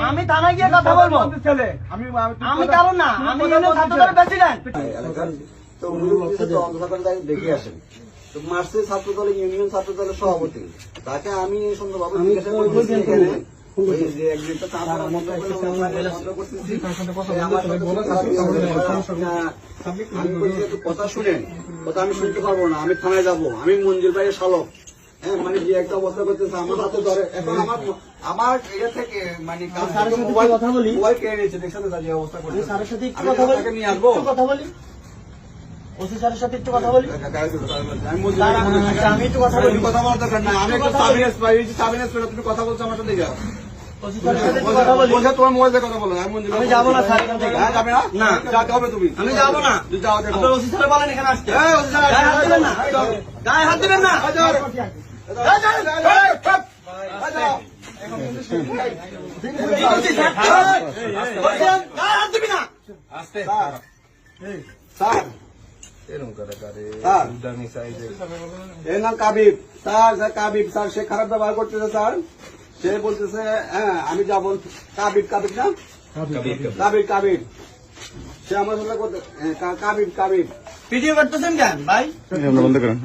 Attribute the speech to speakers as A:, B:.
A: আমি থানায় গিয়ে কথা বলবো। আমি কারণ না, আমি ছাত্রদলের প্রেসিডেন্ট।
B: তো দেখে আসেন তো মার্চে ছাত্র দলের ইউনিয়ন ছাত্র দলের সভাপতি, তাকে আমি সুন্দরভাবে কথা শুনেন, কথা আমি শুনতে পারবো না, আমি থানায় যাবো, আমি মঞ্জুর ভাইয়ের শালক। হ্যাঁ, মানে যে একটা অবস্থা করতেছে আমার হাতে ধরে, এখন আমার এটা থেকে মানে
A: কথা বলি,
B: মোবাইল কেড়ে নিয়েছে, দেখছেন যে অবস্থা করছে।
A: স্যারের সাথে একটু কথা বলি,
B: নিয়ে আসবো,
A: কথা বলি, ওসি স্যারের সাথে একটু কথা বলি। আমি একটু কথা বলি,
B: কথা বলার দরকার না, আমি একটু সাবিনেস পাই, সাবিনেস পেলে তুমি কথা বলছো আমার সাথে।
A: ওসি স্যারের সাথে একটু কথা বলি।
B: তোমার মোবাইলে কথা বলো,
A: আমি যাবো না স্যার এখান থেকে।
B: যাবে না?
A: না,
B: যাতে হবে তুমি।
A: আমি যাবো না।
B: যাও, দেখো।
A: আপনার ওসি স্যার বলেন এখানে আসতে।
B: এই, ওসি স্যার,
A: গায়ে হাত দিবেন না, গায়ে হাত দিবেন না।
B: কাবিব স্যার, কাবিব স্যার, সে খারাপ ব্যবহার করতেছে স্যার। সে বলতেছে হ্যাঁ আমি যাবো। কাবিব, কাবিব না, কাবিব, কাবিব, সে আমার সাথে কাবিব, কাবিব।
A: ভিডিও করতেছেন কেন ভাই?
C: বন্ধ করেন।